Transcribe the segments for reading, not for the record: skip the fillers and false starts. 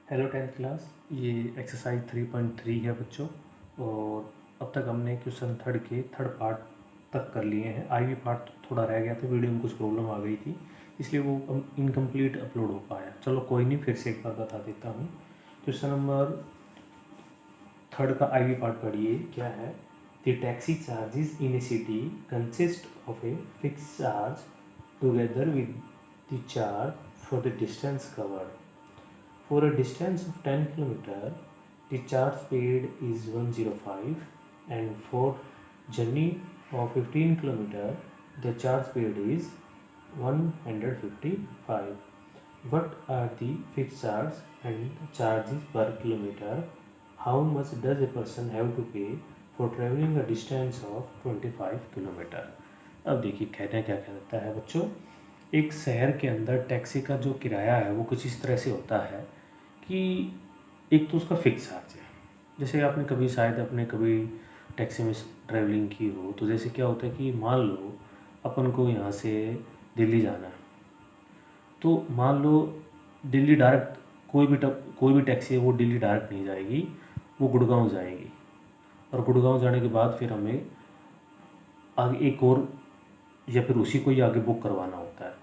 Hello 10th class. ये exercise 3.3 है बच्चों। और अब तक हमने क्वेश्चन थर्ड पार्ट तक कर लिए हैं। आईवी पार्ट थोड़ा रह गया था, वीडियो में कुछ प्रॉब्लम आ गई थी, इसलिए वो इनकम्प्लीट अपलोड हो पाया। चलो कोई नहीं, फिर से एक बार बता देता हूँ। क्वेश्चन नंबर थर्ड का आईवी पार्ट पढ़िए। क्या है? The taxi charges in A city consist of a fix charge together with the charge for the distance covered. For a distance of 10 km, the charge paid is 105, and for journey of 15 km, the charge paid is 155. What are the fixed charge and charges per kilometer? How much does a person have to pay for traveling a distance of 25 km? अब देखिए कहना क्या कहता है बच्चों। एक शहर के अंदर टैक्सी का जो किराया है वो कुछ इस तरह से होता है कि एक तो उसका फिक्स चार्ज है। जैसे आपने कभी शायद अपने कभी टैक्सी में ट्रैवलिंग की हो, तो जैसे क्या होता है कि मान लो अपन को यहाँ से दिल्ली जाना है, तो मान लो दिल्ली डायरेक्ट कोई भी टैक्सी है वो दिल्ली डायरेक्ट नहीं जाएगी, वो गुड़गांव जाएगी। और गुड़गांव जाने के बाद फिर हमें आगे एक और या फिर उसी को ही आगे बुक करवाना होता है।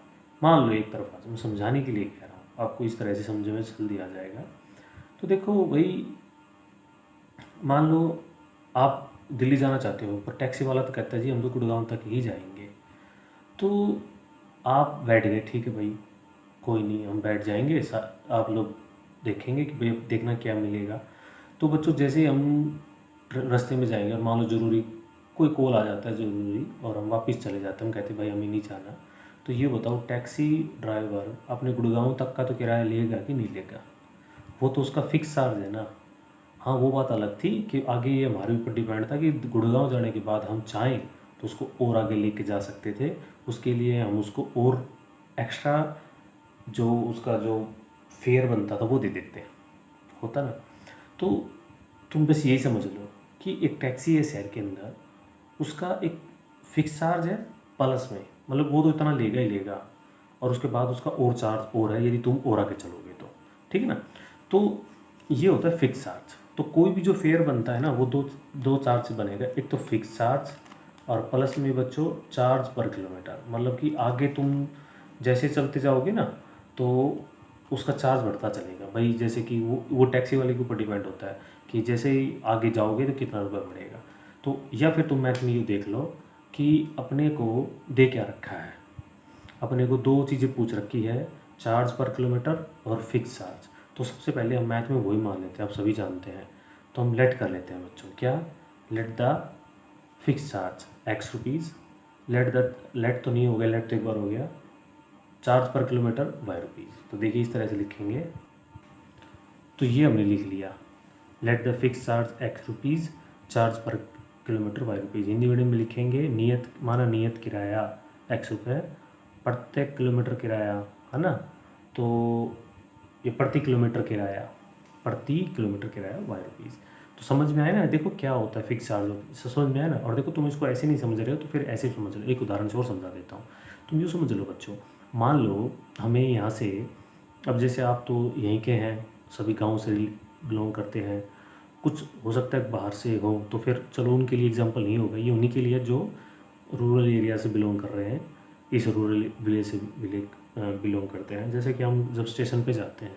मान लो एक तरफा से, मैं समझाने के लिए कह रहा हूँ, आपको इस तरह से समझ में जल्दी आ जाएगा। तो देखो भाई, मान लो आप दिल्ली जाना चाहते हो, पर टैक्सी वाला तो कहता है जी हम तो गुड़गांव तक ही जाएंगे। तो आप बैठ गए, ठीक है भाई, कोई नहीं, हम बैठ जाएंगे, आप लोग देखेंगे कि भाई देखना क्या मिलेगा। तो बच्चों जैसे ही हम रास्ते में जाएंगे और मान लो ज़रूरी कोई कॉल आ जाता है ज़रूरी, और हम वापस चले जाते हैं, हम कहते हैं भाई हमें नहीं जाना। तो ये बताओ, टैक्सी ड्राइवर अपने गुड़गांव तक का तो किराया लेगा कि नहीं लेगा? वो तो उसका फिक्स चार्ज है ना। हाँ, वो बात अलग थी कि आगे ये हमारे ऊपर डिपेंड था कि गुड़गांव जाने के बाद हम चाहें तो उसको और आगे लेके जा सकते थे। उसके लिए हम उसको और एक्स्ट्रा जो उसका जो फेयर बनता था वो दे देते, होता ना। तो तुम बस यही समझ लो कि एक टैक्सी है शहर के अंदर, उसका एक फिक्स चार्ज है प्लस में, मतलब वो तो इतना लेगा ही लेगा, और उसके बाद उसका और चार्ज और है यदि तुम और आगे चलोगे तो, ठीक है ना। तो ये होता है फिक्स चार्ज। तो कोई भी जो फेयर बनता है ना, वो दो दो चार्ज से बनेगा। एक तो फिक्स चार्ज और प्लस में बच्चों चार्ज पर किलोमीटर, मतलब कि आगे तुम जैसे चलते जाओगे ना तो उसका चार्ज बढ़ता चलेगा भाई। जैसे कि वो टैक्सी वाले के ऊपर डिपेंड होता है कि जैसे ही आगे जाओगे तो कितना रुपया बढ़ेगा। तो या फिर तुम मैथ में ये देख लो कि अपने को दे क्या रखा है। अपने को दो चीज़ें पूछ रखी है, चार्ज पर किलोमीटर और फिक्स चार्ज। तो सबसे पहले हम मैथ में वही मान लेते हैं, आप सभी जानते हैं। तो हम लेट कर लेते हैं बच्चों, क्या? Let the fix charge X rupees, late तो नहीं हो गया, लेट तो एक बार हो गया, charge per kilometre Y rupees. तो देखिए इस तरह से लिखेंगे। तो ये हमने लिख लिया, let the fix charge X rupees, charge per kilometre Y rupees. Hindi medium में लिखेंगे नियत, माना नियत किराया एक्स रुपये, प्रत्येक किलोमीटर किराया, है ना। तो ये प्रति किलोमीटर किराया वाई रुपीज़। तो समझ में आया ना? देखो क्या होता है फिक्स चार्ज, समझ में आया ना। और देखो तुम इसको ऐसे नहीं समझ रहे हो तो फिर ऐसे समझ लो। एक उदाहरण से और समझा देता हूँ। तुम यूँ समझ लो बच्चों, मान लो हमें यहाँ से, अब जैसे आप तो यहीं के हैं, सभी गाँव से बिलोंग करते हैं, कुछ हो सकता है बाहर से हो, तो फिर चलो उनके लिए एग्जाम्पल नहीं होगा, ये उन्हीं के लिए जो रूरल एरिया से बिलोंग कर रहे हैं, इस रूरल विलेज से बिलोंग करते हैं। जैसे कि हम जब स्टेशन पे जाते हैं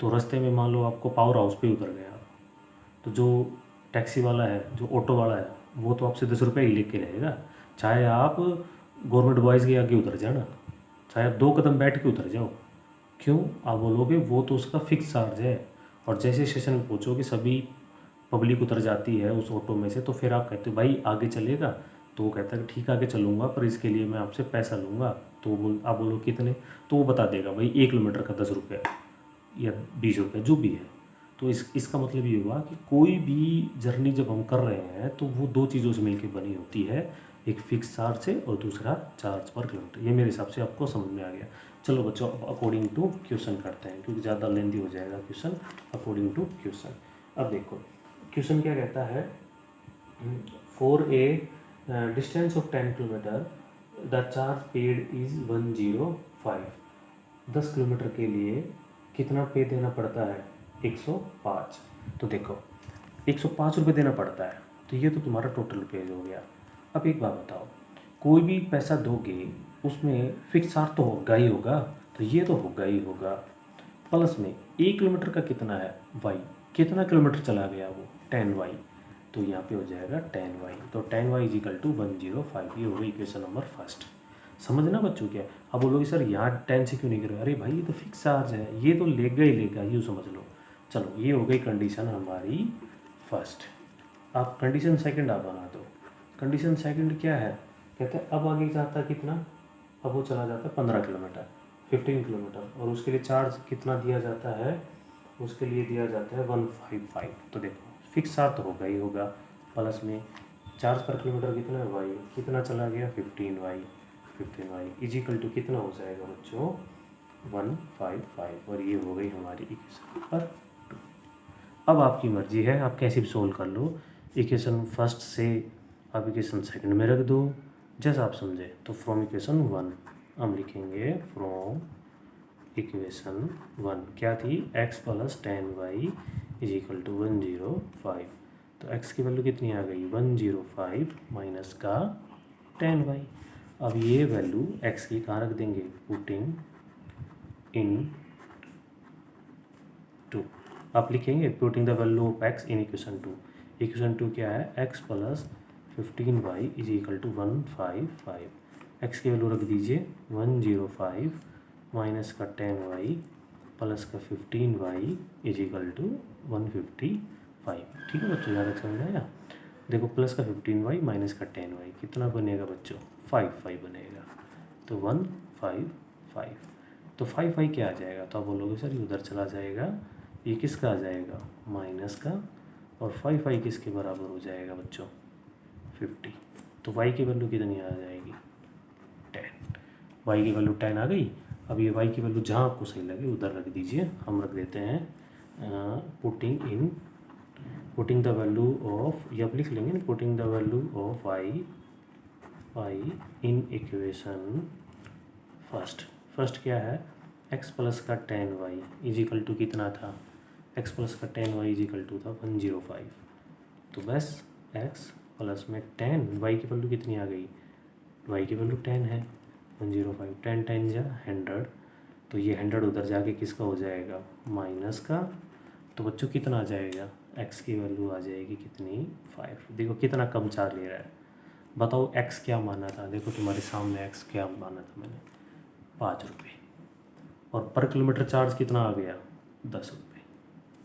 तो रास्ते में मान लो आपको पावर हाउस पे उतर गया, तो जो टैक्सी वाला है, जो ऑटो वाला है, वो तो आपसे 10 रुपये ही लेके रहेगा, चाहे आप गवर्नमेंट बॉयज़ के आगे उतर जाना, चाहे आप 2 कदम बैठ के उतर जाओ। क्यों? आप बोलोगे वो तो उसका फिक्स चार्ज है। और जैसे स्टेशन में पहुँचोगे सभी पब्लिक उतर जाती है उस ऑटो में से, तो फिर आप कहते हो भाई आगे चलेगा, तो वो कहता है ठीक आगे चलूँगा, पर इसके लिए मैं आपसे पैसा लूँगा। तो आप बोलो कितने, तो वो बता देगा भाई 1 किलोमीटर का 10 रुपये या 20 रुपये जो भी है। तो इसका मतलब ये हुआ कि कोई भी जर्नी जब हम कर रहे हैं तो वो दो चीज़ों से मिलकर बनी होती है, एक फिक्स चार्ज से और दूसरा चार्ज पर किलोमीटर। ये मेरे हिसाब से आपको समझ में आ गया। चलो बच्चों, अकॉर्डिंग टू क्वेश्चन करते हैं, क्योंकि ज़्यादा लेंदी हो जाएगा क्वेश्चन। अकॉर्डिंग टू क्वेश्चन, अब देखो क्वेश्चन क्या कहता है। For a distance of 10 kilometre the charge paid is 105। 10 kilometre के लिए कितना पे देना पड़ता है? 105। तो देखो 105 रुपये देना पड़ता है, तो ये तो तुम्हारा टोटल पेज हो गया। अब एक बात बताओ, कोई भी पैसा दोगे उसमें फिक्स चार्ज तो होगा ही होगा, तो ये तो होगा ही होगा। प्लस में 1 किलोमीटर का कितना है वाई, कितना किलोमीटर चला गया वो 10 वाई, तो यहाँ पे हो जाएगा 10 वाई। तो 10 वाई इजिकल टू 105, ये हो गई इक्वेशन नंबर फर्स्ट। समझना बच्चों क्या। अब बोलोगे सर यहाँ 10 से क्यों नहीं करो, अरे भाई ये तो फिक्स चार्ज है, ये तो लेगा ही लेगा, यूँ समझ लो। चलो ये हो गई कंडीशन हमारी फर्स्ट। आप कंडीशन सेकंड आप बना दो। कंडीशन सेकंड क्या है, कहते हैं अब आगे जाता है कितना, अब वो चला जाता है 15 किलोमीटर, 15 किलोमीटर, और उसके लिए चार्ज कितना दिया जाता है, उसके लिए दिया जाता है 155। तो देखो फिक्स चार्ज तो होगा ही होगा, प्लस में चार्ज पर किलोमीटर कितना है वाई, कितना चला गया 15 वाई, 15 वाई इजिकल टू कितना हो जाएगा बच्चों 155, और ये हो गई हमारी इक्वेशन नंबर 2। अब आपकी मर्जी है, आप कैसे भी सोल्व कर लो। इक्वेशन फर्स्ट से आप इक्वेशन सेकंड में रख दो जैसा आप समझे। तो फ्रॉम इक्वेशन 1 हम लिखेंगे, फ्रॉम इक्वेशन 1 क्या थी, x plus 10y is equal to 105। तो x की वैल्यू कितनी आ गई 105 माइनस का 10y। अब ये वैल्यू x की कहाँ रख देंगे, पुटिंग इन टू, आप लिखेंगे putting the value of x in equation 2। Equation 2 क्या है, x plus 15y is equal to 155। x की वैल्यू रख दीजिए 105 माइनस का 10y प्लस का 15y इज इक्वल टू 155। ठीक है बच्चों, ज़्यादा समझ आया। देखो प्लस का 15y माइनस का 10y कितना बनेगा बच्चों 55 बनेगा, तो 155। तो 55 क्या आ जाएगा, तो आप बोलोगे सर ये उधर चला जाएगा, ये किसका आ जाएगा माइनस का, और 55 किसके बराबर हो जाएगा बच्चों 50। तो y की वैल्यू कितनी आ जाएगी 10, y की वैल्यू 10 आ गई। अब ये y की वैल्यू जहाँ आपको सही लगे उधर रख दीजिए, हम रख देते हैं पुटिंग द वैल्यू ऑफ, ये आप लिख लेंगे ना, putting the value of y in equation first क्या है, x प्लस का 10y इज इक्वल टू कितना था, x प्लस का 10y इज इक्वल टू था 105। तो बस x प्लस में 10, y की वैल्यू कितनी आ गई, y की वैल्यू 10 है, 105, 10 10 जा 100, तो ये 100 उधर जाके किसका हो जाएगा माइनस का। तो बच्चों कितना आ जाएगा, x की वैल्यू आ जाएगी कितनी 5। देखो कितना कम चार्ज ले रहा है, बताओ x क्या माना था, देखो तुम्हारे सामने x क्या माना था मैंने 5 रुपये, और पर किलोमीटर चार्ज कितना आ गया 10 रुपये।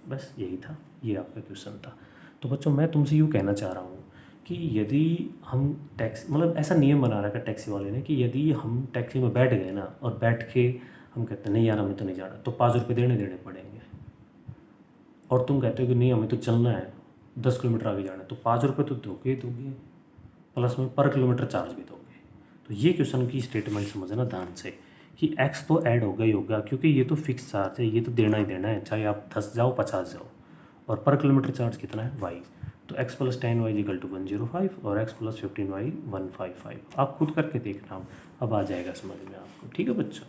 बस यही था, ये आपका क्वेश्चन था। तो बच्चों मैं तुमसे यूँ कहना चाह रहा हूँ कि यदि हम टैक्सी, मतलब ऐसा नियम बना रखा है टैक्सी वाले ने कि यदि हम टैक्सी में बैठ गए ना, और बैठ के हम कहते हैं नहीं यार हमें तो नहीं जाना, तो 5 रुपये देने पड़ेंगे, और तुम कहते हो कि नहीं हमें तो चलना है 10 किलोमीटर आगे जाना है, तो 5 रुपये तो दोगे प्लस में पर किलोमीटर चार्ज भी दोगे। तो ये क्वेश्चन की स्टेटमेंट समझना ध्यान से कि x तो ऐड होगा ही होगा, क्योंकि ये तो फिक्स चार्ज है, ये तो देना ही देना है, चाहे आप 10 जाओ 50 जाओ, और पर किलोमीटर चार्ज कितना है y। तो x plus 10y equal to 105 और x प्लस 15y 155। आप खुद करके देखना, अब आ जाएगा समझ में आपको। ठीक है बच्चों,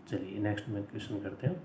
चलिए नेक्स्ट में क्वेश्चन करते हैं।